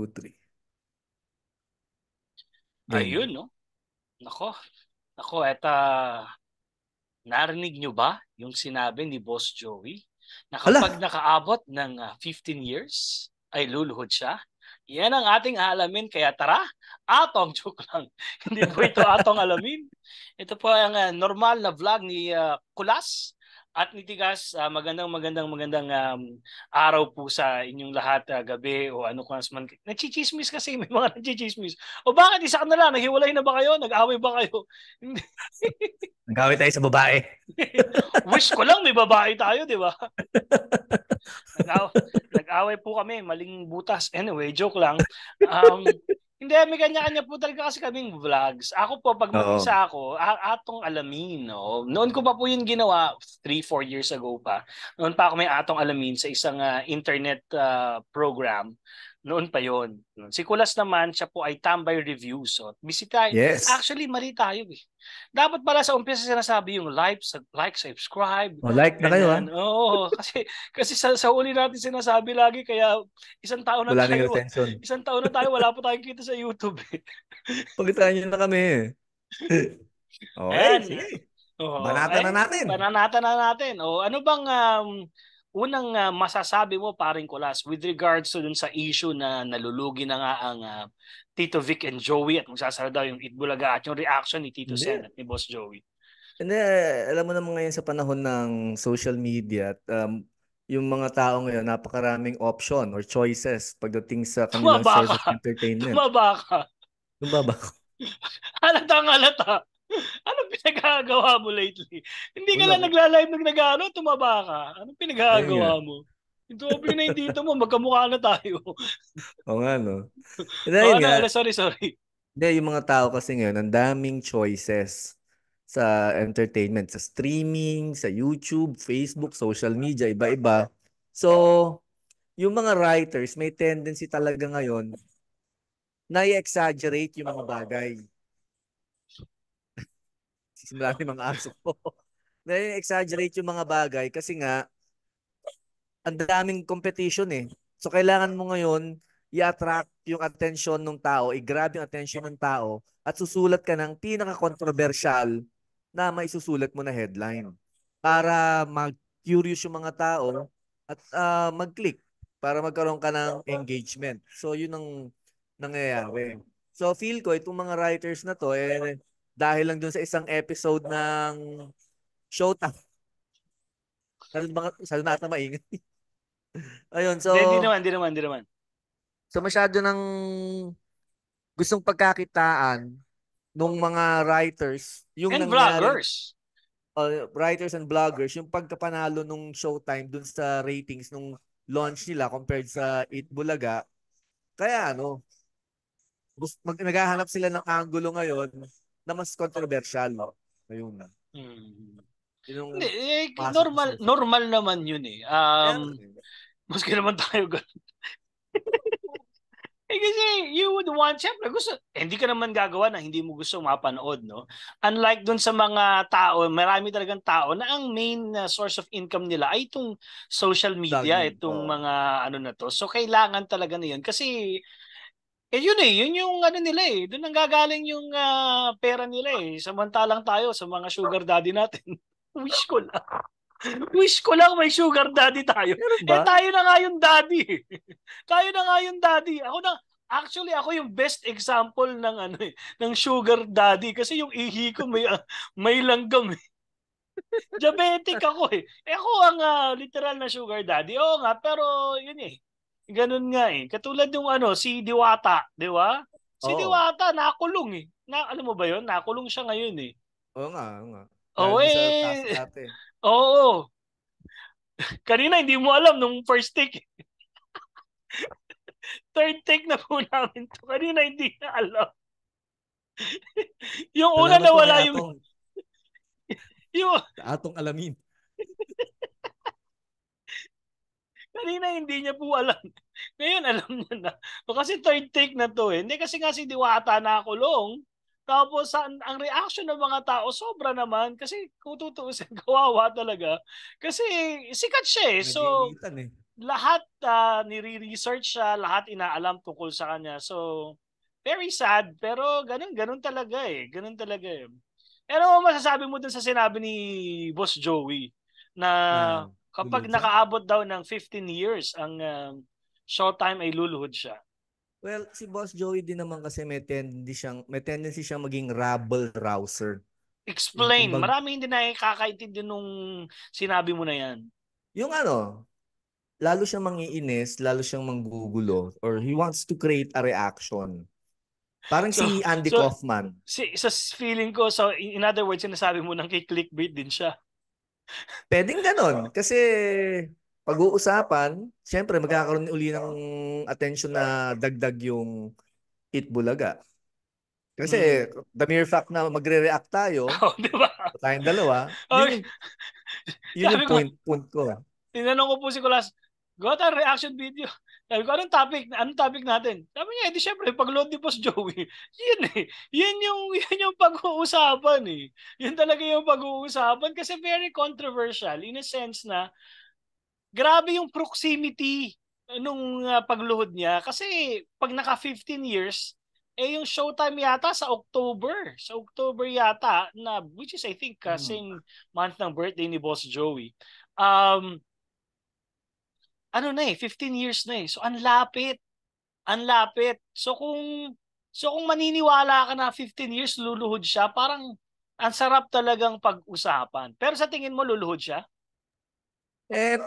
3. Ayun, Game. no? Nako. Nako, narinig nyo ba yung sinabi ni Boss Joey na kapag Hala! nakaabot ng 15 years ay luluhod siya? Yan ang ating alamin. Kaya tara, atong joke lang. Hindi po ito atong alamin. Ito po ang normal na vlog ni Kulas at ni Tigas. Magandang araw po sa inyong lahat, gabi o ano kung man. Nagchichismis kasi, may mga nagchichismis. O bakit isa ka na lang? Naghiwalay na ba kayo? Nag-away ba kayo? Hindi. Nagkawit tayo sa babae. Wish ko lang may babae tayo, di ba? Nag-aw Nag-away po kami, maling butas. Anyway, joke lang. Um, hindi, may kanya-kanya po talaga kasi kaming vlogs. Ako po, pag Oo. mag-isa ako, atong alamin, no? Noon ko pa po yun ginawa, 3, 4 years ago pa. Noon pa ako may atong alamin sa isang internet program. Noon pa yon. Si Kulas naman, siya po ay Tambay Reviews. So, bisita. Yes. Actually, mali tayo eh. Dapat pala sa umpisa sinasabi yung like, subscribe, O, like na kayo, ha? ganyan. Oo, kasi sa uli natin sinasabi lagi kaya isang taon na Wala nang tayo, retention. isang taon na tayo wala pa tayong kita sa YouTube. Pagitaan nyo na kami. Okay, Ayan. sige. Oo, Banatan na natin. bananata na natin. O ano bang unang masasabi mo paring Kulas with regards to dun sa issue na nalulugi na nga ang Tito Vic and Joey at magsasara daw yung Itbulaga at yung reaction ni Tito Hindi. Sen at ni Boss Joey. Hindi, alam mo naman ngayon sa panahon ng social media, at, yung mga tao ngayon, napakaraming option or choices pagdating sa kanilang Tumaba source ka. of entertainment. Tumaba ka. Lumaba ko. Halatang halata. Anong pinagagawa mo lately? Hindi ka Wala lang ko. nagla-live ng nag-ano, tumaba ka. Anong Ayun nga. pinagagawa mo? Yung doble na yung dito mo, magkamukha na tayo. O nga, no? Hindi, O ayun ano, nga. sorry. Hindi, yung mga tao kasi ngayon, ang daming choices sa entertainment, sa streaming, sa YouTube, Facebook, social media, iba-iba. So, yung mga writers, may tendency talaga ngayon na i-exaggerate yung mga bagay. Sisimula yung mga aso ko. Na i-exaggerate yung mga bagay kasi nga, ang daming competition eh. So, kailangan mo ngayon i-attract yung attention ng tao, i-grab yung attention ng tao at susulat ka ng pinaka-controversial na maisusulat mo na headline para mag-curious yung mga tao at mag-click para magkaroon ka ng engagement. So, yun ang nangyayari. So, feel ko itong mga writers na to, dahil lang dun sa isang episode ng Showtime. Sabi na ata maingay. Ayun, Hindi naman. so masyado ng gustong pagkakitaan nung mga writers, yung And nangyaring vloggers. writers and bloggers, yung pagkapanalo nung Showtime dun sa ratings nung launch nila compared sa Eat Bulaga. Kaya ano, naghahanap sila ng angulo ngayon na mas controversial. Ayun na. Hmm. Yun yung Hindi, pasok ko sa normal, isip. normal naman yun eh. Kaya nga, Maski naman tayo ganun. Kasi you would want, syempre gusto, hindi ka naman gagawa na hindi mo gusto mapanood, no? Unlike dun sa mga tao, marami talagang tao na ang main source of income nila ay itong social media, vlogging. itong Oh. mga ano na to. So kailangan talaga na yun. Kasi, yun eh, yun yung ano nila eh. Doon ang gagaling yung pera nila eh. Samantalang tayo sa mga sugar daddy natin. Wish ko lang. Wish ko lang may sugar daddy tayo. Meron Eh ba? tayo na nga yung daddy. Tayo na nga yung daddy. Actually ako yung best example ng ano eh, ng sugar daddy kasi yung ihi ko may langgam eh. Diabetic ako eh. Eh ako ang literal na sugar daddy. Oo nga, pero yun eh. Ganun nga eh. Katulad yung ano, si Diwata, di ba? Si Oo. Diwata nakulong eh. Alam mo ba yun? Nakulong siya ngayon eh. Oo nga, oo nga. Dahil Oo doon sa kaso eh. dati. Oo. Kanina hindi mo alam nung first take. Third take na po namin to. Kanina hindi na alam. Yung una Salamat na po kay wala Atong. yung Atong alamin. kanina hindi niya po alam. Ngayon alam niya na. O kasi third take na to eh. Hindi kasi nga si Diwata nakulong. Tapos ang reaction ng mga tao sobra naman kasi kung tutuusin kawawa talaga kasi sikat siya eh. So Nag-iinitan eh. lahat nire-research siya, lahat inaalam tungkol sa kanya. So, very sad, pero ganun talaga eh. Ganun talaga eh. Pero masasabi mo dun sa sinabi ni Boss Joey na Na kapag lulod siya? nakaabot daw ng 15 years ang Showtime ay luluhod siya. Well, si Boss Joey din naman kasi may tendency siyang maging rabble-rouser. Yung Explain. kumbag, Marami hindi nakakaintindi nung sinabi mo na yan. yung ano, lalo siyang mangiinis, lalo siyang manggugulo, or he wants to create a reaction. Parang So, si Andy so Kaufman. sa feeling ko, so in other words, sinasabi mo nang kay clickbait din siya. Pwedeng ganon. Kasi pag-uusapan, syempre magkakaroon uli ng attention na dagdag yung Eat Bulaga. Mm. Kasi the mere fact na magre-react tayo, Oh, di ba? tayong dalawa, yun Okay. yung yun Sabi yung ko, point ko. tinanong ko po si Kulas, got a reaction video. Sabi ko, anong topic natin? Sabi niya, edi syempre, pag-load ni Boss Joey, yun eh. Yun yung pag-uusapan eh. Yun talaga yung pag-uusapan kasi very controversial in a sense na grabe yung proximity nung pagluhod niya. Kasi pag naka 15 years, yung Showtime yata sa October. Sa October yata, na, which is I think Hmm. same month ng birthday ni Boss Joey. Um, ano na 15 years na eh. So ang lapit. Ang lapit. So kung maniniwala ka na 15 years luluhod siya, parang ang sarap talagang pag-usapan. Pero sa tingin mo luluhod siya?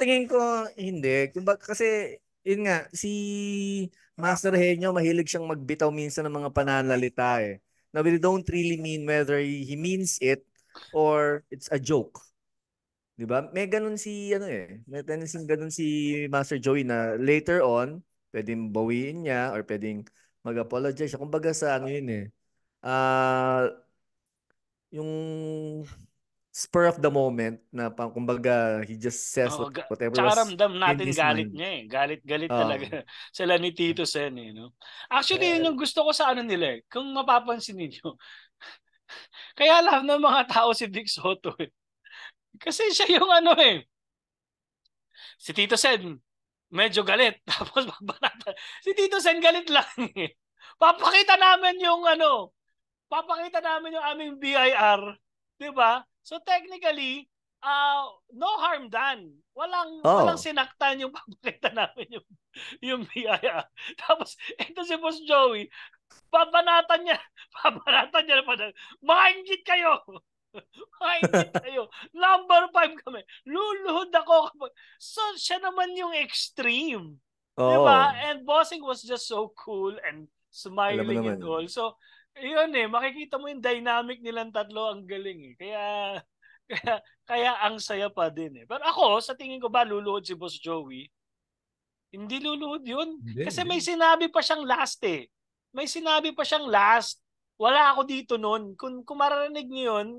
Tingin ko hindi. Kumbaga kasi yun nga si Master Henyo mahilig siyang magbitaw minsan ng mga pananalita eh. Na we don't really mean whether he means it or it's a joke. 'Di ba? May ganun si ano eh. May tendency ganun si Master Joey na later on pwedeng bawiin niya or pwedeng mag-apologize siya. Kumbaga sa ano yun eh. Yung spur of the moment na pang kumbaga he just says Oh, whatever tsaka was ramdam in natin his galit mind. niya eh. Galit-galit talaga Oh. sila ni Tito Sen eh. No? Actually, yun Eh, yung gusto ko sa ano nila eh. Kung mapapansin niyo kaya alam ng mga tao si Vic Soto eh. Kasi siya yung ano eh. Si Tito Sen, medyo galit. Tapos magbanata. Si Tito Sen galit lang eh. Papakita namin yung ano, papakita namin yung aming BIR, 'di ba? So technically, no harm done. Walang oh. sinaktan yung papakita namin yung BIR. Tapos ito si Boss Joey, babanatan niya, babanatan niya na pa. Mga inggit kayo. Mga inggit kayo. Number 5 kami. Luluhod ako kapag... So, siya naman yung extreme. Di ba? Oo. And Bossing was just so cool and Alam mo smiling naman. and all. So, yun eh. Makikita mo yung dynamic nilang tatlo. Ang galing eh. Kaya ang saya pa din eh. Pero ako, sa tingin ko ba, luluhod si Boss Joey? Hindi luluhod yun. Hindi, Kasi hindi. may sinabi pa siyang last eh. May sinabi pa siyang last. Wala ako dito noon. Kung mararinig niyo yun,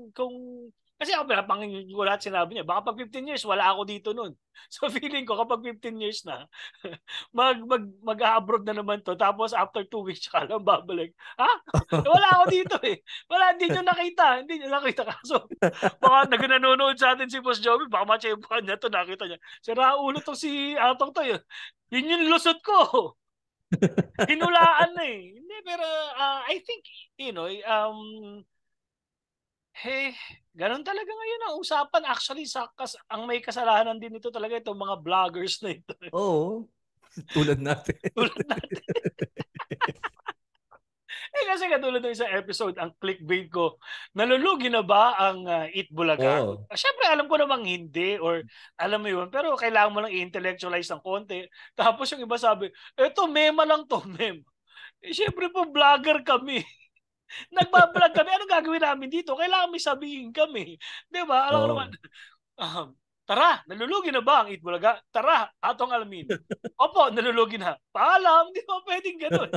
kasi ako pinapangingin ko lahat sinabi niya. Baka pag 15 years, wala ako dito noon. So feeling ko kapag 15 years na, mag-abroad na naman to. Tapos after 2 weeks, tsaka lang babalik. Ha? Wala ako dito eh. Wala, hindi nyo nakita. Hindi nyo nakita. So, baka nanonood sa atin si Boss Joey, baka matsyempuhan niya to, nakita niya. Sira ulo to si Atong to yun. Yun yung lusot ko. Hinulaan na eh. Hindi, pero I think, hey, ganun talaga ngayon ang usapan. Actually, ang may kasalanan din ito talaga itong mga vloggers na ito. Oo. Tulad natin. Tulad natin. Kasi katulad ng isang episode, ang clickbait ko, nalulugi na ba ang Eat Bulaga? Oo. Siyempre, alam ko namang hindi or alam mo yun, pero kailangan mo lang i-intellectualize ng konti. Tapos yung iba sabi, eto, mema lang to, mem. Siyempre po, vlogger kami. Nagbablog kami. Anong gagawin namin dito? Kailangan may sabihin kami. Di ba? Alam ko naman, Oo. tara, nalulugi na ba ang Eat Bulaga? Tara, atong alamin. Opo, nalulugi na. Paalam, di ba pwedeng ganun?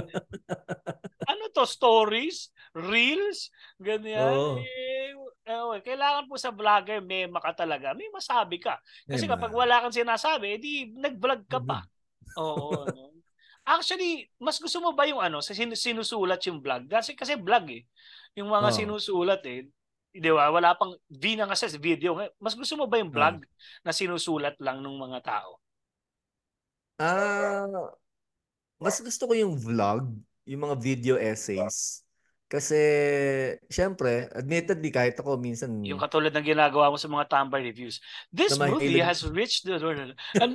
Ano to, stories, reels, ganyan. Oo. Kailangan po sa vlogger may maka talaga. May masabi ka. Kasi kapag Ma. wala kang sinasabi, edi nag-vlog ka pa. Oo. Ano. Actually, mas gusto mo ba yung ano, sa sinusulat yung vlog? Kasi vlog eh. Yung mga Oo. sinusulat eh. Di ba? Wala pang V na nga sa video. Mas gusto mo ba yung Oo. vlog na sinusulat lang ng mga tao? Ah, mas gusto ko yung vlog, yung mga video essays. Kasi, syempre, admittedly, kahit ako minsan Yung katulad ng ginagawa mo sa mga Tumblr reviews. na This movie mahilig. has reached the... And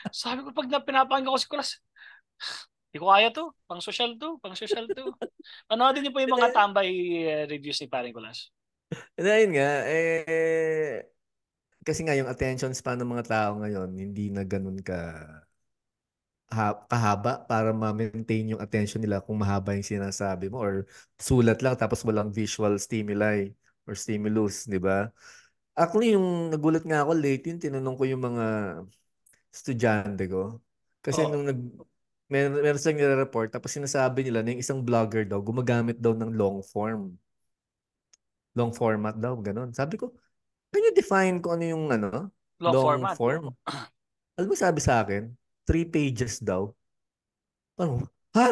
sabi ko pag pinapakinggan ko si Kulas, hindi ko kaya to. Pang social to. Pang social to. Panoodin niyo po yung mga Hindi, tambay reviews ni Paring Kulas. yun nga, kasi nga yung attention span ng mga tao ngayon, hindi na ganun kahaba para ma-maintain yung attention nila kung mahaba yung sinasabi mo or sulat lang tapos walang visual stimuli or stimulus, di ba? Actually, yung nagulat nga ako late yun, tinanong ko yung mga estudyante ko. Kasi Oo. nung meron silang nire-report tapos sinasabi nila na yung isang vlogger daw gumagamit daw ng long form. Long format daw, ganun. Sabi ko, can you define kung ano yung Long long format. form? Alam mo sabi sa akin, 3 pages daw. Parang, ha?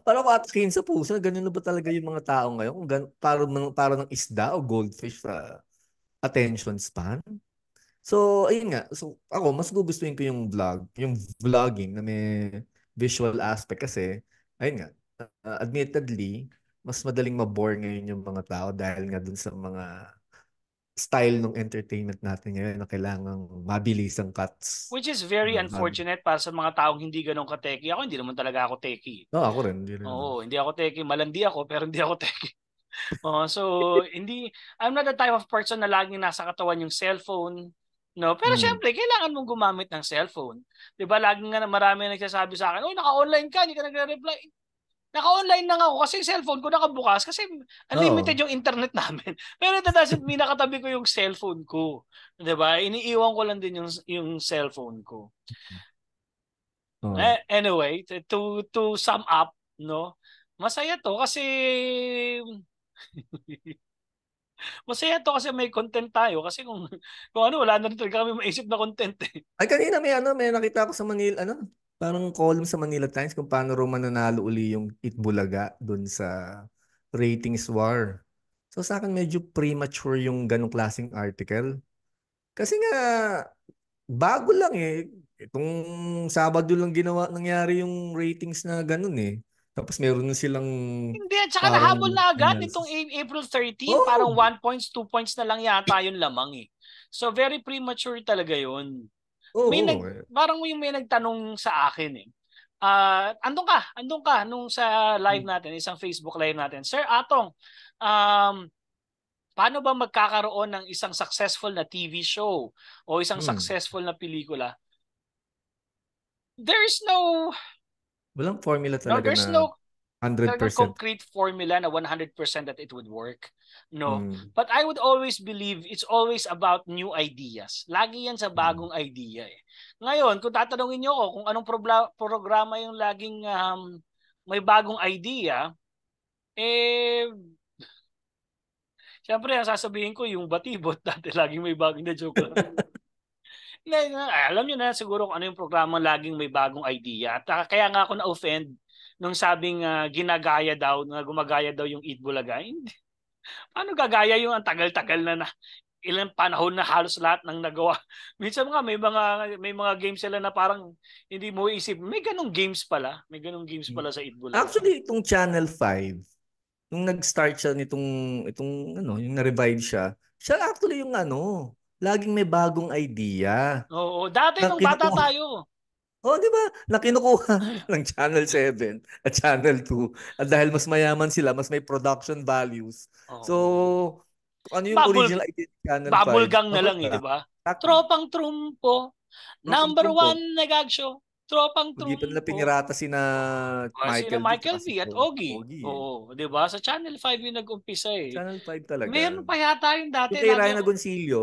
Parang ako atakin sa puso, ganun na ba talaga yung mga tao ngayon? Kung parang ng isda o goldfish sa attention span? So, ayun nga. So, ako, mas gugustuhin ko yung yung vlogging na may visual aspect kasi, ayun nga, admittedly, mas madaling mabore ngayon yung mga tao dahil nga dun sa mga style ng entertainment natin ngayon na kailangang mabilis ang cuts. Which is very Ano, unfortunate para sa mga taong hindi ganun ka-techy. Ako hindi naman talaga ako techy. no, ako rin, hindi rin naman. Oo, hindi ako techy. Malandi ako pero hindi ako techy. So hindi I'm not the type of person na laging nasa katawan yung cellphone. No, pero Hmm. syempre kailangan mong gumamit ng cellphone. 'Di ba? Laging nga marami nagsasabi sa akin, "Oy, naka-online ka, hindi ka nagre-reply." Naka-online lang ako kasi yung cellphone ko nakabukas kasi unlimited Oo. yung internet namin. Pero it doesn't mean nakatabi ko yung cellphone ko. 'Di ba? Iniiwan ko lang din yung cellphone ko. Oo. Anyway, to sum up, no? Masaya to kasi masaya to kasi may content tayo kasi kung ano wala na rin talaga kami maisip na content eh. Ay, kanina may nakita ko sa Manila, parang column sa Manila Times kung paano raw mananalo uli yung Itbulaga dun sa ratings war. So sa akin medyo premature yung ganong klaseng article. Kasi nga, bago lang eh. Itong Sabado lang nangyari yung ratings na ganun eh. Tapos meron na silang Hindi, at saka parang nahabol na agad nitong analysis. April 13, parang Oh, 1 points, 2 points na lang yata yung lamang eh. So very premature talaga yun. May oo. nag parang may nagtanong sa akin eh. Andun ka nung sa live natin, isang Facebook live natin. Sir Atong, paano ba magkakaroon ng isang successful na TV show o isang Hmm. successful na pelikula? There's no Walang formula no talaga there's na no talagang 100%. concrete formula na 100% that it would work. No. Hmm. But I would always believe it's always about new ideas. Lagi yan sa Hmm. bagong idea eh. Ngayon, kung tatanungin niyo ako kung anong programa yung laging may bagong idea, eh, syempre, ang sasabihin ko yung Batibot dati laging may bagong na joke lang. Alam niyo na siguro kung ano yung programa laging may bagong idea. At kaya nga ako na-offend nung sabing ginagaya daw, na gumagaya daw yung Eat Bulaga. Hindi. Paano gagaya yung ang tagal-tagal na ilang panahon na halos lahat ng nagawa. Minsan nga may mga games sila na parang hindi mo isip, may ganong games pala. May ganong games pala sa Eat Bulaga. Actually, itong Channel 5, nung nag-start siya itong yung na-revive siya actually yung laging may bagong idea. Oo, dati Na nung bata kinukuha, tayo. oh, di ba? Na kinukuha ng Channel 7 at Channel 2. At dahil mas mayaman sila, mas may production values. So, Oo. kung ano yung Bubble original idea ng Channel 5? Bubblegang na Oh, lang eh, di ba? exactly. Tropang Trumpo, Tropang number trumpo. one na gag show. Tropang Hindi pa nila Trumpo. pinirata sina Sina Michael V Michael tsaka si V at Ogie. Ogie eh. Oo, 'di ba? Sa Channel 5 yung nag-umpisa eh. Channel 5 talaga. Meron pa yata yung Yung dati kay lagi Ryan ako Agoncillo,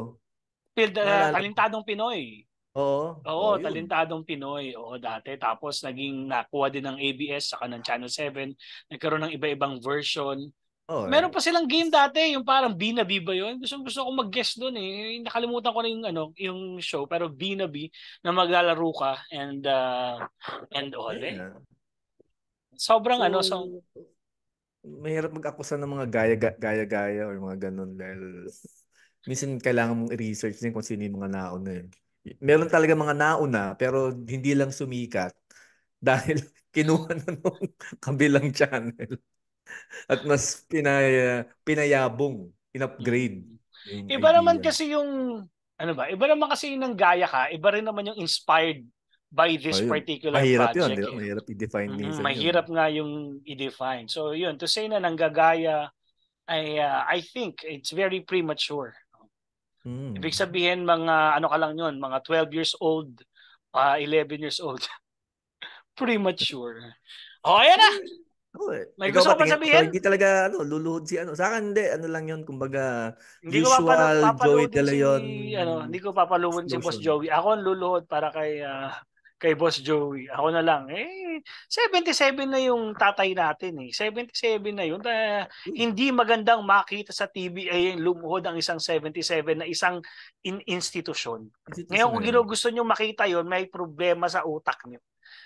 naalala mo? talentadong Pinoy. Oo, oo, Oo, yun. talentadong Pinoy. Oo, dati. Tapos naging nakuha din ng ABS saka ng Channel 7. Nagkaroon ng iba-ibang version. Oo, Meron pa silang game dati, yung parang Binabi ba yun? Gusto ko mag-guess doon eh. Nakalimutan ko na yung show, pero Binabi na maglalaro ka and all ayun eh. nga. Sobrang so So, mahirap mag-akusa ng mga gaya-gaya or mga ganun dahil minsan kailangan mong i-research din kung sino yung mga nauna eh. Meron talaga mga nauna pero hindi lang sumikat dahil kinuha na nung kabilang channel at mas pinayabong, in-upgrade Mm. yung Iba naman idea. kasi yung ano ba? Iba naman kasi yung nanggaya ka, iba rin naman yung inspired by this Ayun. particular Mahirap yun, di project ba? eh. Mahirap i-define minsan yun. Mahirap nga yung i-define. So yun, to say na nanggagaya I think it's very premature. Ibig Hmm. sabihin mga ano ka lang yun, mga 12 years old, 11 years old. Premature. Oh, ayan na. Oo eh. May Ikaw gusto ba ko pa tingin? So sabihin? hindi talaga luluhod si ano? Sa akin hindi, ano lang yun, kumbaga Hindi ko usual Joey De papaluhodin si Leon hindi ko papaluhodin si Boss explosion. Joey. Ako ang luluhod para kay Boss Joey. Ako na lang. 77 na yung tatay natin eh. 77 na yun. Uy, Hindi magandang makita sa TV ay lumuhod ang isang 77 na isang institusyon. Ngayon institution na kung yun. gusto nyo makita yon may problema sa utak nyo.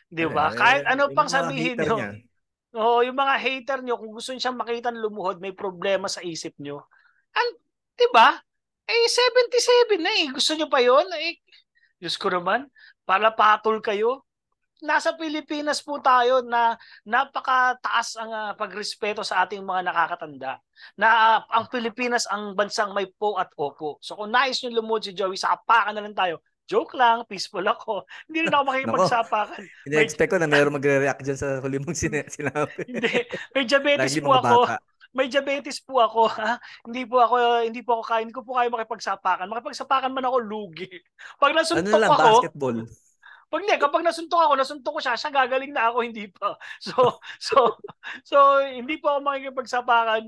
Di ba? Kahit Eh, ano yung pang mga sabihin hater nyo, niya, oo, yung mga hater nyo, kung gusto nyo siyang makita lumuhod, may problema sa isip nyo. An, 'di ba? 77 na eh. Gusto nyo pa 'yon? Diyos ko naman, palapatol kayo. Nasa Pilipinas po tayo na napakataas ang pagrespeto sa ating mga nakakatanda. Na ang Pilipinas ang bansang may po at opo. So kung nais nyo lumuhod si Joey, sapakan na lang tayo. Joke lang, peaceful ako. Hindi rin ako nako, makikipagsapakan. May ina-expect ko na mayroong magre-react dyan sa huli mong sinabi. Hindi, may Dahil diabetes yung po mga ako. bata, May diabetes po ako, ha. Hindi ko po kaya makipagsapakan. Makipagsapakan man ako lugi. Pag ano na nasuntok lang, ako, basketball. kapag nasuntok ko siya gagaling na ako, hindi pa. So hindi po ako makikipagsapakan.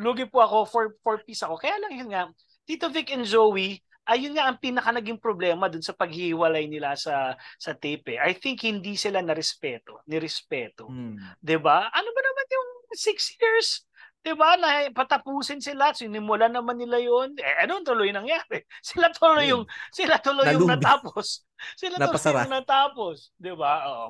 Lugi po ako for peace ako. Kaya lang yun nga, Tito Vic and Joey, ayun nga ang pinaka naging problema dun sa paghiwalay nila sa tape. I think hindi sila nirespeto. Hmm. 'Di ba? Ano ba naman yung 6 years? 'Di ba? Na patapusin sila, sinimulan naman nila 'yon. Anong tuloy nangyari? Ayun, Sila tuloy yung nalugi, natapos. Sila tuloy napasara. yung natapos, 'di ba? Oo.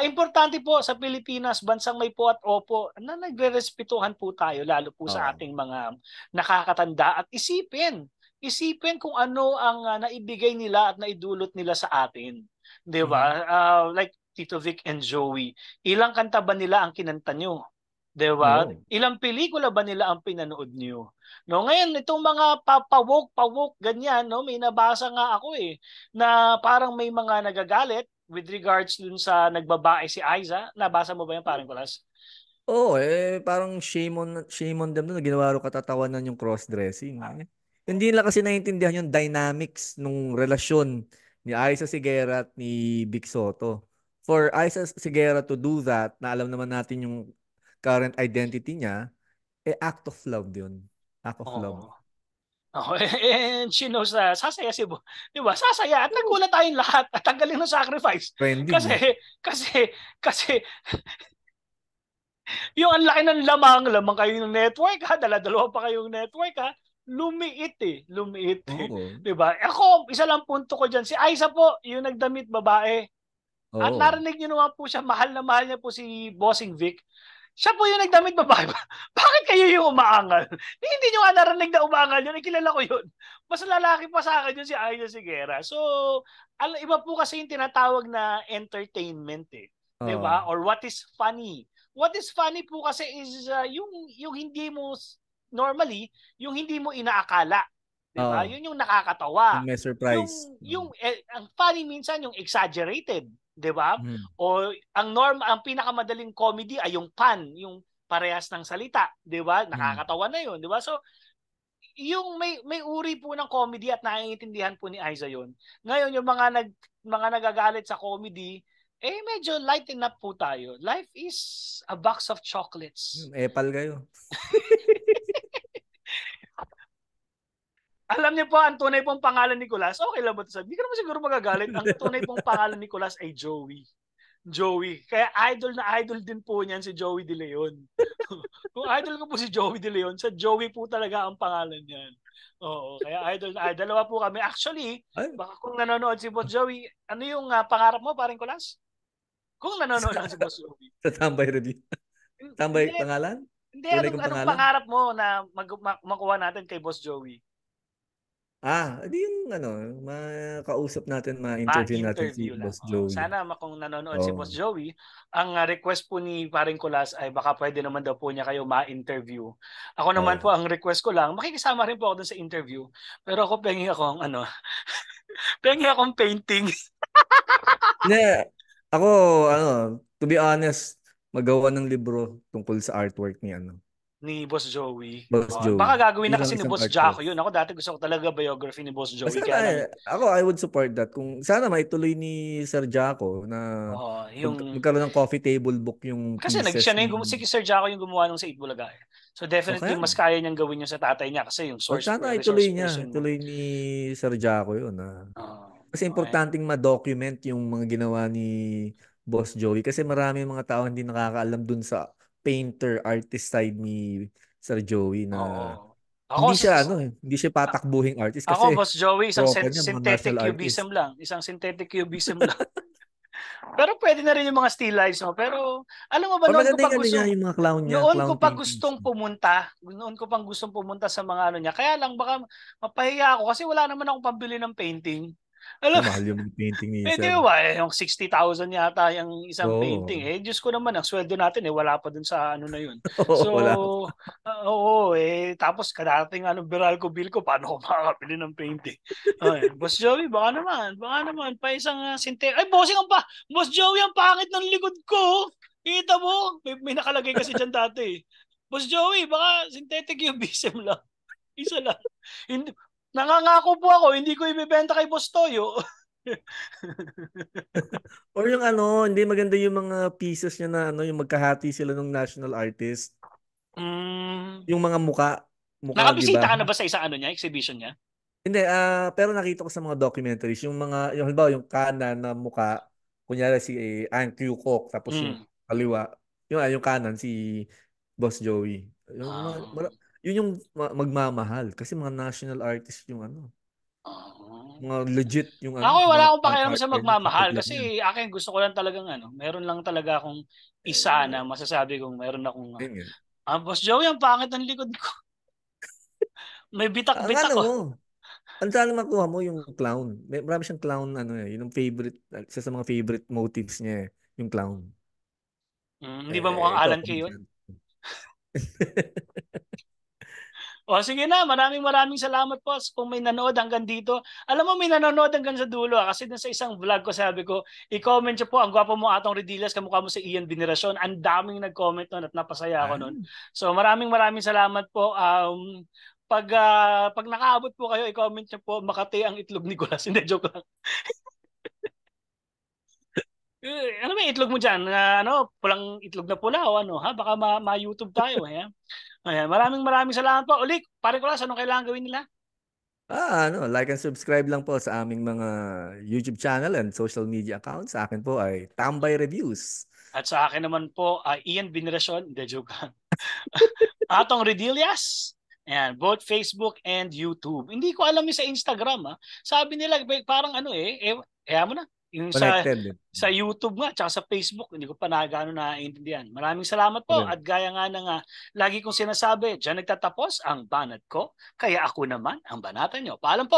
Importante po sa Pilipinas, bansang may po at opo, na nagrerespetuhan po tayo lalo po sa Oo. ating mga nakakatanda at isipin kung ano ang naibigay nila at naidulot nila sa atin. 'Di ba? Mhm. Like Tito Vic and Joey, ilang kanta ba nila ang kinanta nyo? 'Di ba? Oo. Ilang pelikula ba nila ang pinanood niyo? No, ngayon itong mga pawok ganyan, no, may nabasa nga ako na parang may mga nagagalit with regards dun sa nagbabae si Aiza. Nabasa mo ba 'yan, parang Kulas? Oo, eh, parang shame on them na ginawa ro katatawanan yung cross-dressing. Hindi nila kasi naiintindihan yung dynamics nung relasyon ni Aiza Sigera at ni Vic Soto. For Aiza Sigera to do that, na alam naman natin yung current identity niya, eh act of love yun. Act of love. Oo. Oh, and she knows na sasaya si Bo. 'Di ba? Sasaya at nagulat tayong lahat at ang galing ng sacrifice. Trending Kasi eh. kasi kasi yung ang laki ng lamang kayo ng network ha, dala-dalawa pa kayong network ha. Lumiit eh. Oo. 'Di ba? Ako, isa lang punto ko diyan. Si Aiza po, yung nagdamit babae. At Oo. narinig niyo naman po siya, mahal na mahal niya po si Bossing Vic. Siya po yung nagdamit babae. Bakit kayo yung umaangal? Hindi nyo nga narinig na umaangal yun. Kilala ko yun. Mas lalaki pa sa akin yun si Aya Sigera. So, iba po kasi yung tinatawag na entertainment eh. 'Di Oo. ba? Or what is funny. What is funny po kasi is yung hindi mo normally, yung hindi mo inaakala. 'Di ba? Oo. Yun yung nakakatawa. Yung may surprise. Ang funny minsan yung exaggerated, 'di ba? Mhm. O ang pinakamadaling comedy ay yung pun, yung parehas ng salita, 'di ba? Mhm. Nakakatawa na 'yun, 'di ba? So, yung may uri po ng comedy at naiintindihan po ni Aiza 'yon. Ngayon yung mga nagagalit sa comedy, medyo lighten up po tayo. Life is a box of chocolates. Epal kayo. Alam niyo po, ang tunay pong pangalan ni Kulas, okay lang ba ito sabi? Hindi ka naman siguro magagalit. Ang tunay pong pangalan ni Kulas ay Joey. Joey. Kaya idol na idol din po niyan si Joey De Leon. Kung idol ko po si Joey De Leon, sa Joey po talaga ang pangalan niyan. Oo, kaya idol na idol. Dalawa po kami. Actually, Ay, baka kung nanonood si Boss Joey, ano yung pangarap mo, paring Kulas? Kung nanonood lang si Boss Joey. sa tambay review. Tambay Hindi, pangalan? hindi Tunay kong anong pangalan? pangarap mo na makuha natin kay Boss Joey? Di yung ano, makausap natin, ma-interview natin si Ma-interview lang. Boss Oh, Joey. sana kung nanonood si Boss Oh. Joey, ang request po ni Paring Kulas ay baka pwede naman daw po niya kayo ma-interview. Ako naman po Oh. ang request ko lang, makikisama rin po ako dun sa interview. Pero ako pengi akong pengi akong painting Hindi, ako, ano, to be honest, magawa ng libro tungkol sa artwork ni ni Boss Joey. Boss Oh, baka Joey. gagawin na Bilang kasi ni isang Boss artist. Jacko yun. Ako dati gusto ko talaga biography ni Boss Joey. Sana Kaya lang, ako, I would support that. Kung sana maituloy ni Sir Jaco na yung magkaroon ng coffee table book yung kasi siya pieces na ni. yung, si Sir Jacko yung gumawa ng sa Eat Bulaga. Eh. So O definitely kaya, mas kaya niyang gawin yun sa tatay niya kasi yung o source sana resource ituloy niya. person mo. Ituloy ni Sir Jaco yun. Kasi Okay. importanteng ma-document yung mga ginawa ni Boss Joey. Kasi marami mga tao hindi nakakaalam dun sa painter, artist side ni Sir Joey na Oo. Ako, hindi siya patakbuhing artist ako kasi Boss Joey, isang tropa niya mga synthetic national artist. cubism lang. Isang synthetic cubism lang. Pero pwede na rin yung mga still lives mo. Pero alam mo ba, Or maganda yung ano niya, yung mga clown niya, clown paintings. noon ko pang gustong pumunta sa mga ano niya. Kaya lang baka mapahiya ako kasi wala naman akong pambili ng painting. Alam, Mahal yung mga painting ni eh di Sir. ba, yung 60,000 yata yung isang painting. Oo. Eh, Diyos ko naman, ang sweldo natin eh, wala pa dun sa ano na yun. So, Wala. oo eh, tapos kadating Biralco bill ko, paano ko makakabili ng painting? Ay, Boss Joey, baka naman, pa isang ay, Boss Joey, ang pangit ng likod ko. Kita mo? May nakalagay kasi dyan dati. Boss Joey, baka synthetic cubism lang. Isa lang. Hindi, nangangako po ako, hindi ko ibebenta kay Boss Toyo. Or yung hindi maganda yung mga pieces niya na yung magkahati sila ng national artist. Mm. Yung mga muka, 'di ba? Nakabisita ka na ba sa isang exhibition niya? Hindi, pero nakita ko sa mga documentaries yung halimbawa yung kanan na muka, kunyari si Ang Kyu Kok, tapos yung Mm. kaliwa, yung kanan si Boss Joey. Ah. Yun yung magmamahal kasi mga national artist yung Ah. mga legit yung Ako mga wala akong pakialam sa partner niya sa magmamahal develop niya. kasi akin gusto ko lang talagang meron lang talaga akong isa na masasabi kong meron akong Ayun nga. Boss Joey, ang pangit ng likod ko. May Ang bitak-bitak ko. ang sana makuha mo yung clown. Marami siyang clown, yung favorite, isa sa mga favorite motifs niya, yung clown. Hindi ba mukhang Ito, Alan Kay yun? O sige na, maraming salamat po kung may nanood hanggang dito. Alam mo, may nanonood hanggang sa dulo kasi dun sa isang vlog ko sabi ko, i-comment nyo po, ang gwapo mo Atong Redillas, kamukha mo si Ian Veneracion. Ang daming nag-comment nun at napasaya ako nun. So maraming salamat po. Pag nakaabot po kayo, i-comment nyo po, Makati ang itlog ni Kulas. Hindi, joke lang. Ano ba yung itlog mo dyan? Pulang itlog na pula o ano? Ha? Baka ma-YouTube tayo. Ayan, maraming salamat po. Ulit, pare ko lang, anong kailangan gawin nila? Like and subscribe lang po sa aming mga YouTube channel and social media accounts. Sa akin po ay Tambay Reviews. At sa akin naman po, Ian Veneracion, de joke. Atong Redillas. Ayan, both Facebook and YouTube. Hindi ko alam yung sa Instagram. Sabi nila, parang mo na. Yung Connected. sa YouTube nga, tsaka sa Facebook, hindi ko pa na gano'n naiintindihan. Maraming salamat po. Okay. At gaya nga ng lagi kong sinasabi, dyan nagtatapos ang banat ko, kaya ako naman ang banatan nyo. Paalam po!